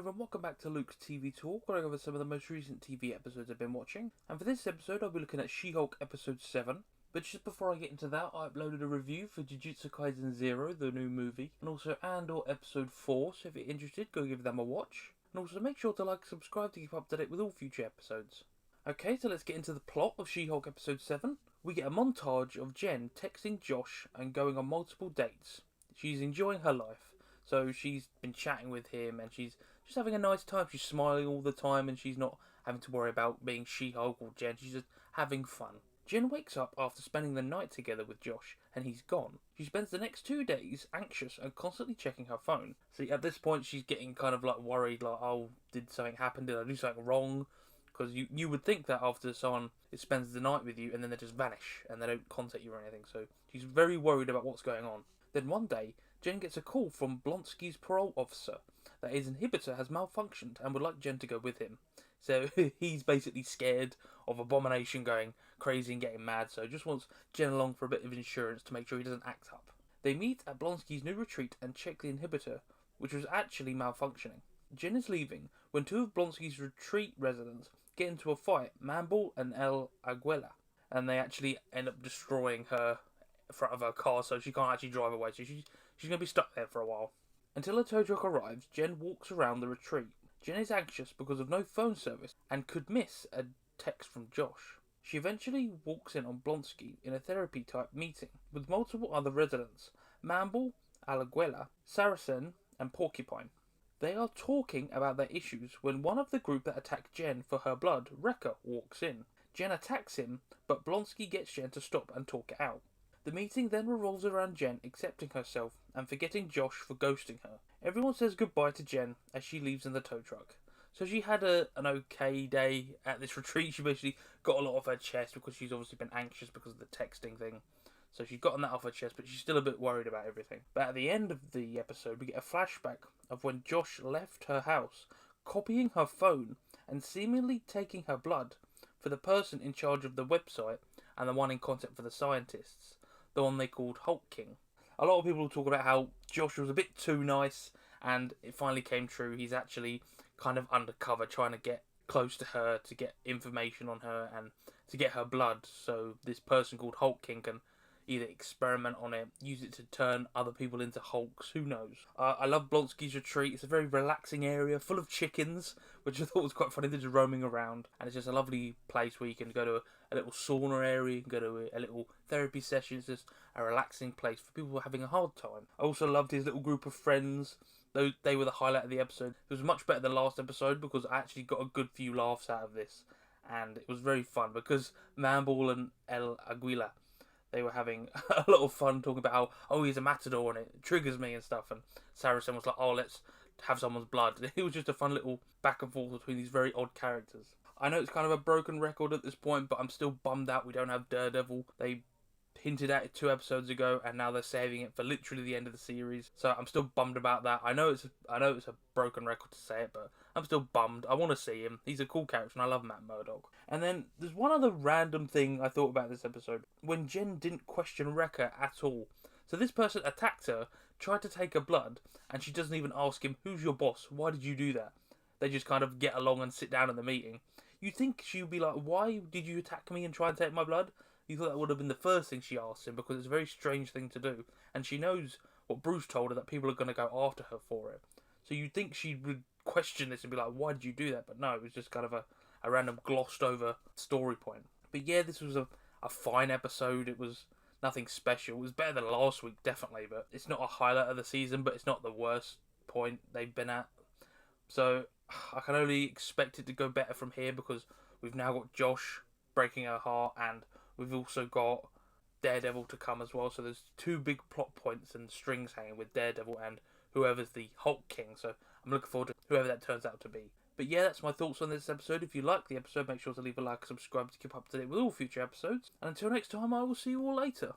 everyone, welcome back to Luke's TV Talk, going over some of the most recent TV episodes I've been watching. And for this episode, I'll be looking at She-Hulk Episode 7. But just before I get into that, I uploaded a review for Jujutsu Kaisen 0, the new movie, and also Andor Episode 4, so if you're interested, go give them a watch. And also make sure to like and subscribe to keep up to date with all future episodes. Okay, so let's get into the plot of She-Hulk Episode 7. We get a montage of Jen texting Josh and going on multiple dates. She's enjoying her life. So she's been chatting with him and she's just having a nice time. She's smiling all the time and she's not having to worry about being She-Hulk or Jen. She's just having fun. Jen wakes up after spending the night together with Josh and he's gone. She spends the next 2 days anxious and constantly checking her phone. See, at this point she's getting kind of like worried, like, oh, did something happen? Did I do something wrong? Because you would think that after someone spends the night with you and then they just vanish and they don't contact you or anything. So she's very worried about what's going on. Then one day, Jen gets a call from Blonsky's parole officer that his inhibitor has malfunctioned and would like Jen to go with him. So he's basically scared of Abomination going crazy and getting mad, so just wants Jen along for a bit of insurance to make sure he doesn't act up. They meet at Blonsky's new retreat and check the inhibitor, which was actually malfunctioning. Jen is leaving when two of Blonsky's retreat residents get into a fight, Manball and El Aguila, and they actually end up destroying her front of her car, so she can't actually drive away, so she's going to be stuck there for a while. Until a tow truck arrives, Jen walks around the retreat. Jen is anxious because of no phone service and could miss a text from Josh. She eventually walks in on Blonsky in a therapy type meeting with multiple other residents, Manball, Alaguela, Saracen and Porcupine. They are talking about their issues when one of the group that attacked Jen for her blood, Wrecker, walks in. Jen attacks him, but Blonsky gets Jen to stop and talk it out. The meeting then revolves around Jen accepting herself and forgetting Josh for ghosting her. Everyone says goodbye to Jen as she leaves in the tow truck. So she had an okay day at this retreat. She basically got a lot off her chest because she's obviously been anxious because of the texting thing. So she's gotten that off her chest, but she's still a bit worried about everything. But at the end of the episode, we get a flashback of when Josh left her house, copying her phone and seemingly taking her blood for the person in charge of the website and the one in contact for the scientists. The one they called Hulk King. A lot of people talk about how Josh was a bit too nice, and it finally came true. He's actually kind of undercover, trying to get close to her, to get information on her, and to get her blood, so this person called Hulk King can either experiment on it, use it to turn other people into Hulks, who knows. I love Blonsky's retreat. It's a very relaxing area, full of chickens, which I thought was quite funny. They're just roaming around, and it's just a lovely place where you can go to a little sauna area, you can go to a little therapy session. It's just a relaxing place for people who are having a hard time. I also loved his little group of friends. They were the highlight of the episode. It was much better than last episode because I actually got a good few laughs out of this, and it was very fun because Manball and El Aguila, they were having a lot of fun talking about how, oh, he's a matador and it triggers me and stuff. And Saracen was like, oh, let's have someone's blood. It was just a fun little back and forth between these very odd characters. I know it's kind of a broken record at this point, but I'm still bummed out we don't have Daredevil. They hinted at it 2 episodes ago, and now they're saving it for literally the end of the series. So I'm still bummed about that. I know it's a broken record to say it, but I'm still bummed. I want to see him. He's a cool character, and I love Matt Murdock. And then there's one other random thing I thought about this episode. When Jen didn't question Wrecker at all. So this person attacked her, tried to take her blood, and she doesn't even ask him, who's your boss? Why did you do that? They just kind of get along and sit down in the meeting. You'd think she would be like, why did you attack me and try and take my blood? You thought that would have been the first thing she asked him, because it's a very strange thing to do. And she knows what Bruce told her, that people are going to go after her for it. So you'd think she would question this and be like, why did you do that? But no, it was just kind of a random glossed over story point. But yeah, this was a fine episode. It was nothing special. It was better than last week, definitely. But it's not a highlight of the season, but it's not the worst point they've been at. So I can only expect it to go better from here, because we've now got Josh breaking her heart, and we've also got Daredevil to come as well. So there's 2 big plot points and strings hanging with Daredevil and whoever's the Hulk King. So I'm looking forward to whoever that turns out to be. But yeah, that's my thoughts on this episode. If you like the episode, make sure to leave a like and subscribe to keep up to date with all future episodes. And until next time, I will see you all later.